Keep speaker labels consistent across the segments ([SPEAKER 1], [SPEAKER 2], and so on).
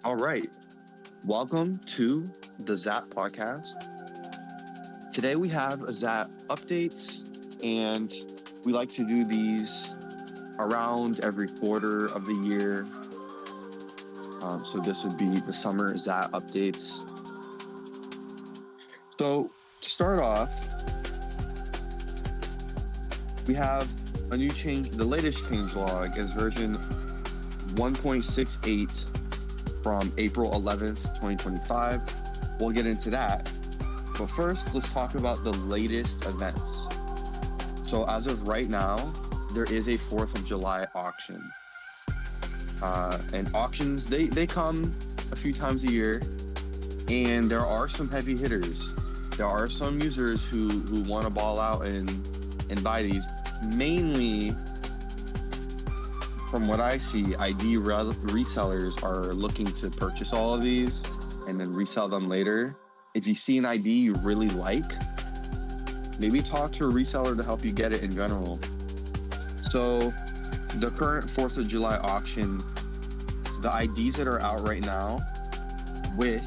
[SPEAKER 1] All right. Welcome to the Xat podcast. Today we have a Xat Updates, and we like to do these around every quarter of the year. So this would be the summer Xat Updates. So to start off, we have a new change. The latest changelog is version 1.68 from April 11th, 2025. We'll get into that. But first, let's talk about the latest events. So as of right now, there is a 4th of July auction. And auctions, they come a few times a year, and there are some heavy hitters. There are some users who want to ball out and buy these. Mainly, from what I see, ID resellers are looking to purchase all of these and then resell them later. If you see an ID you really like, maybe talk to a reseller to help you get it in general. So the current 4th of July auction, the IDs that are out right now with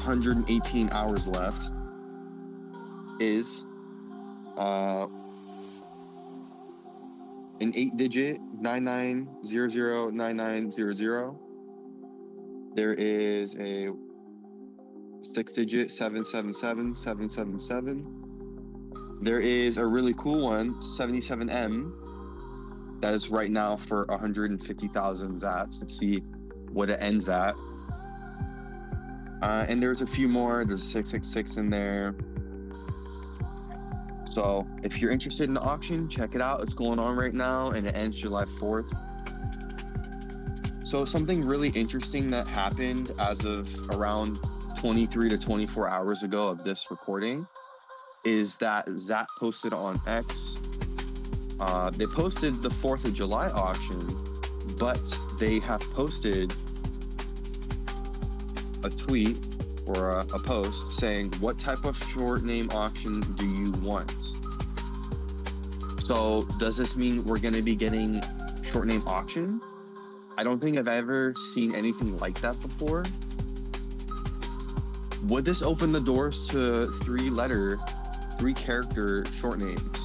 [SPEAKER 1] 118 hours left is an 8-digit 99009900. There is a 6-digit 777777. There is a really cool one, 77M, that is right now for 150,000 Xats. Let's see what it ends at. And there's a few more. There's a 666 in there. So if you're interested in the auction, check it out. It's going on right now, and it ends July 4th. So something really interesting that happened as of around 23 to 24 hours ago of this recording is that Xat posted on X. They posted the 4th of July auction, but they have posted a tweet or a post saying, what type of short name auction do you want? So does this mean we're going to be getting short name auction? I don't think I've ever seen anything like that before. Would this open the doors to 3-character short names?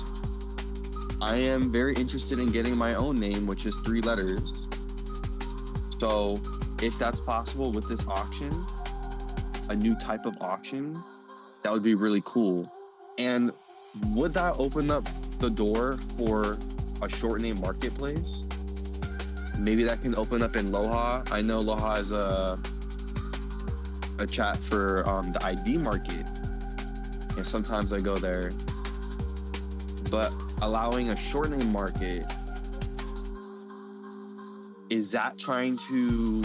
[SPEAKER 1] I am very interested in getting my own name, which is 3 letters. So if that's possible with this auction, a new type of auction, that would be really cool. And would that open up the door for a short name marketplace? Maybe that can open up in Loha. I know Loha is a chat for the ID market, and sometimes I go there. But allowing a short name market, is that trying to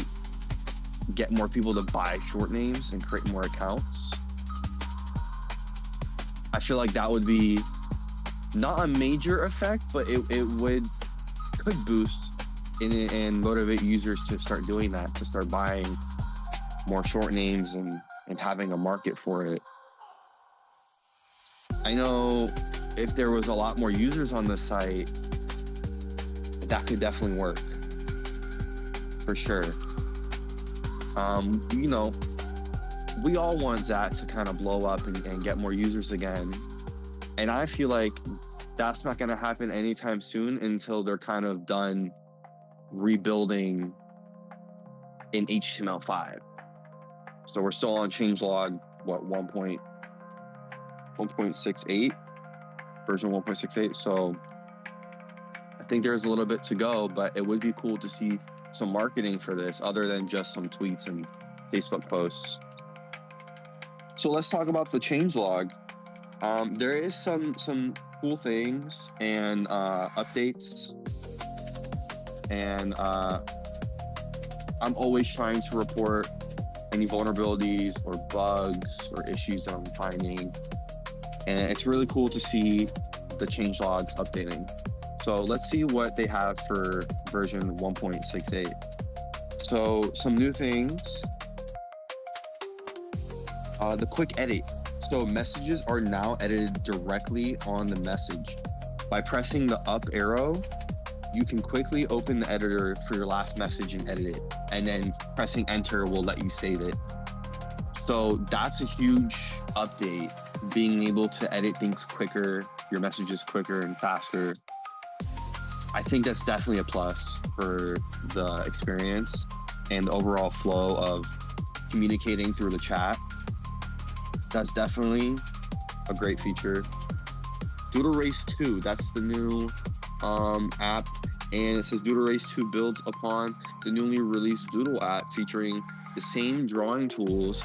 [SPEAKER 1] get more people to buy short names and create more accounts? I feel like that would be not a major effect, but it could boost and motivate users to start doing that, to start buying more short names and having a market for it. I know if there was a lot more users on the site, that could definitely work for sure. We all want Xat to kind of blow up and get more users again. And I feel like that's not going to happen anytime soon until they're kind of done rebuilding in HTML5. So we're still on changelog, 1.68, version 1.68. So I think there's a little bit to go, but it would be cool to see some marketing for this other than just some tweets and Facebook posts. So let's talk about the changelog. There is some cool things and updates, and I'm always trying to report any vulnerabilities or bugs or issues that I'm finding, and it's really cool to see the changelogs updating. So let's see what they have for version 1.68. So some new things. The quick edit. So messages are now edited directly on the message. By pressing the up arrow, you can quickly open the editor for your last message and edit it. And then pressing enter will let you save it. So that's a huge update, being able to edit things quicker, your messages quicker and faster. I think that's definitely a plus for the experience and the overall flow of communicating through the chat. That's definitely a great feature. Doodle Race 2, that's the new app, and it says Doodle Race 2 builds upon the newly released Doodle app, featuring the same drawing tools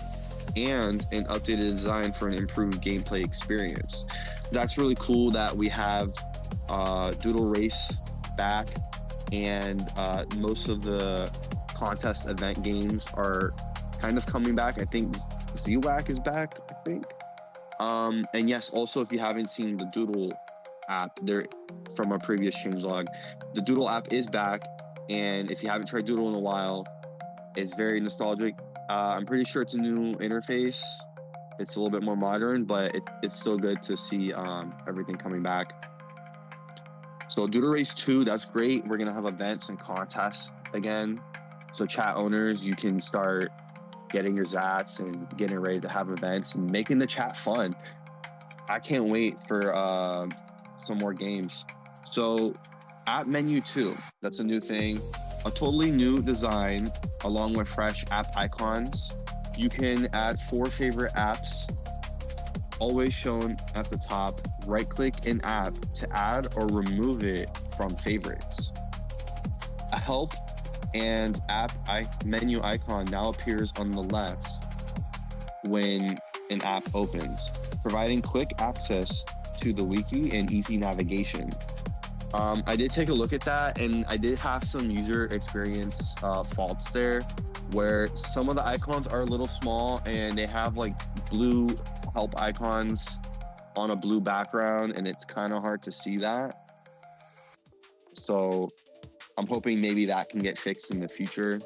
[SPEAKER 1] and an updated design for an improved gameplay experience. That's really cool that we have Doodle Race back, and most of the contest event games are kind of coming back. I think ZWAC is back, I think. And yes, also, if you haven't seen the Doodle app there from a previous changelog, the Doodle app is back, and if you haven't tried Doodle in a while, it's very nostalgic. I'm pretty sure it's a new interface. It's a little bit more modern, but it's still good to see everything coming back. So Doodle Race 2, that's great. We're gonna have events and contests again. So chat owners, you can start getting your Xats and getting ready to have events and making the chat fun. I can't wait for some more games. So app menu 2, that's a new thing. A totally new design along with fresh app icons. You can add 4 favorite apps, always shown at the top. Right click an app to add or remove it from favorites. A help and app menu icon now appears on the left when an app opens, providing quick access to the wiki and easy navigation. I did take a look at that, and I did have some user experience faults there, where some of the icons are a little small and they have like blue help icons on a blue background, and it's kind of hard to see that. So I'm hoping maybe that can get fixed in the future.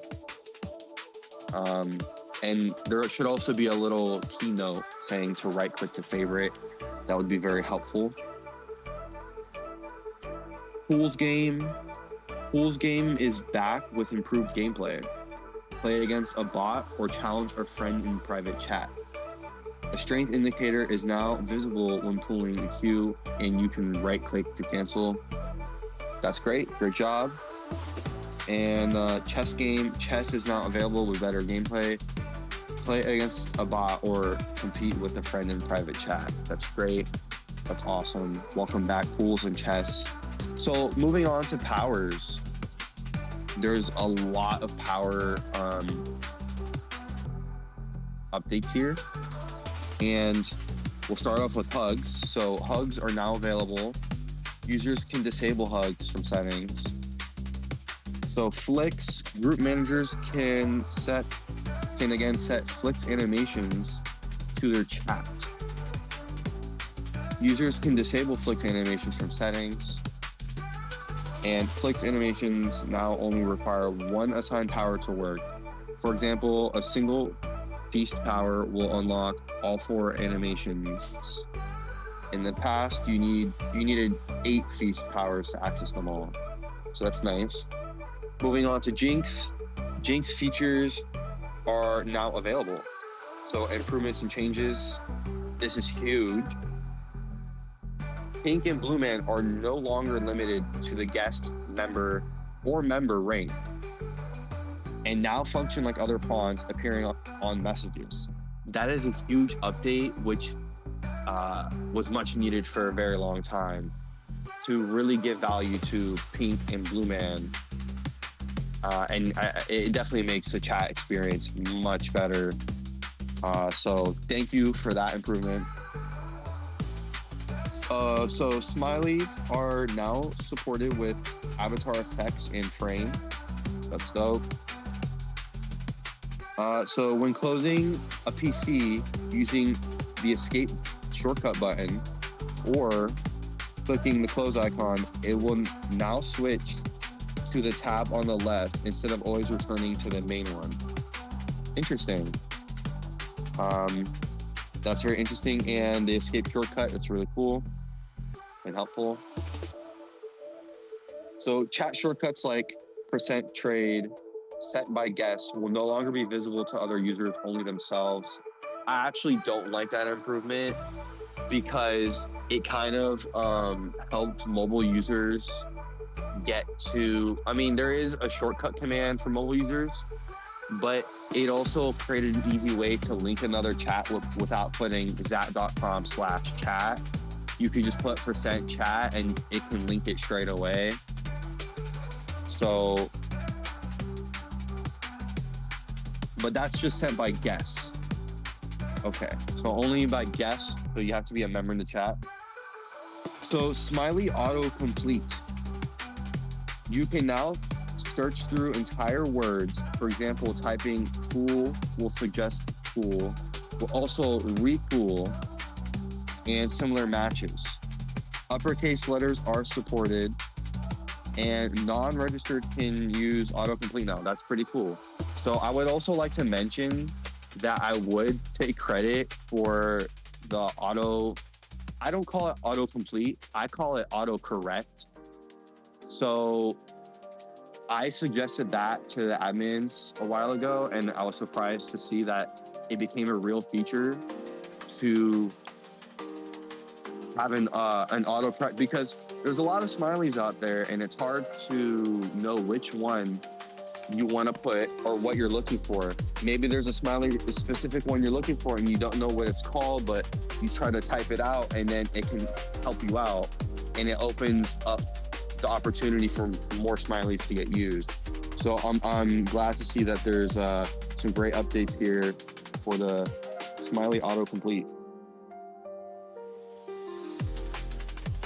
[SPEAKER 1] And there should also be a little keynote saying to right click to favorite. That would be very helpful. Pools game is back with improved gameplay. Play against a bot or challenge a friend in private chat. A strength indicator is now visible when pulling a queue, and you can right click to cancel. That's great job. And chess is now available with better gameplay. Play against a bot or compete with a friend in private chat. That's great. That's awesome. Welcome back, pools and chess. So moving on to powers. There's a lot of power updates here. And we'll start off with hugs. So hugs are now available. Users can disable hugs from settings. So flicks, group managers can again set flicks animations to their chat. Users can disable flicks animations from settings. And flicks animations now only require 1 assigned power to work. For example, a single feast power will unlock all 4 animations. In the past, you needed 8 feast powers to access them all. So that's nice. Moving on to Jinx. Jinx features are now available. So improvements and changes. This is huge. Pink and Blue Man are no longer limited to the guest, member, or member rank, and now function like other pawns appearing on messages. That is a huge update, which was much needed for a very long time to really give value to Pink and Blue Man. And it definitely makes the chat experience much better. So thank you for that improvement. So smileys are now supported with avatar effects in frame. That's dope. So when closing a PC using the escape shortcut button or clicking the close icon, it will now switch to the tab on the left instead of always returning to the main one. Interesting. That's very interesting. And the escape shortcut, it's really cool and helpful. So chat shortcuts like %trade, set by guest will no longer be visible to other users, only themselves. I actually don't like that improvement because it kind of helped mobile users get to, I mean, there is a shortcut command for mobile users, but it also created an easy way to link another chat without putting xat.com/chat. You can just put %chat and it can link it straight away. So, but that's just sent by guests. Okay, so only by guests, so you have to be a member in the chat. So Smiley autocomplete. You can now search through entire words. For example, typing cool will suggest cool, will also re-cool, and similar matches. Uppercase letters are supported, and non-registered can use autocomplete now. That's pretty cool. So I would also like to mention that I would take credit for the I don't call it autocomplete, I call it autocorrect. So I suggested that to the admins a while ago, and I was surprised to see that it became a real feature to have an autocorrect, because there's a lot of smileys out there and it's hard to know which one you want to put or what you're looking for. Maybe there's a specific one you're looking for and you don't know what it's called, but you try to type it out and then it can help you out, and it opens up the opportunity for more smileys to get used. So I'm glad to see that there's some great updates here for the Smiley autocomplete.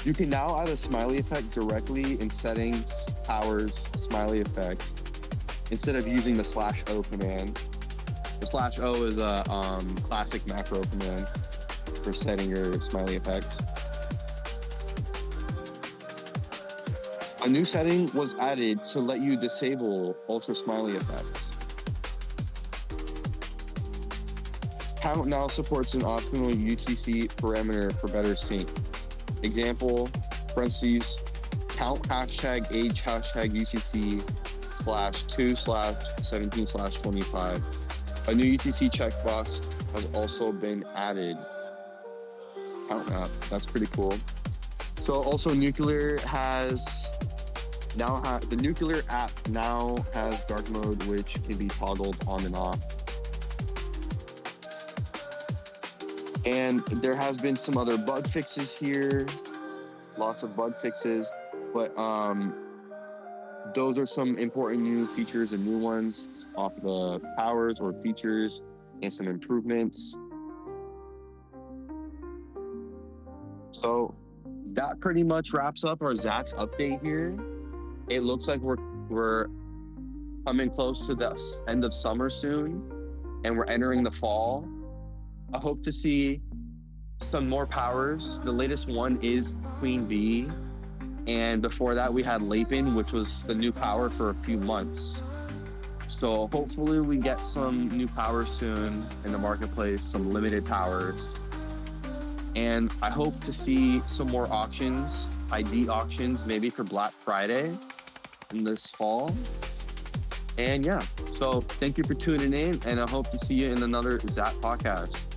[SPEAKER 1] You can now add a smiley effect directly in settings, powers, smiley effect, instead of using the /O command. The /O is a classic macro command for setting your smiley effect. A new setting was added to let you disable ultra smiley effects. Count now supports an optional UTC parameter for better sync. Example, parentheses, count hashtag age hashtag UTC /2/17/25. A new UTC checkbox has also been added. Count app, that's pretty cool. So also Nuclear the Nuclear app now has dark mode, which can be toggled on and off. And there has been some other bug fixes here, lots of bug fixes, but those are some important new features and new ones off the powers or features, and some improvements. So that pretty much wraps up our Xat's update here. It looks like we're coming close to the end of summer soon, and we're entering the fall. I hope to see some more powers. The latest one is Queen Bee, and before that we had Lapin, which was the new power for a few months. So hopefully we get some new powers soon in the marketplace, some limited powers. And I hope to see some more auctions, ID auctions, maybe for Black Friday in this fall. And yeah, so thank you for tuning in, and I hope to see you in another Xat podcast.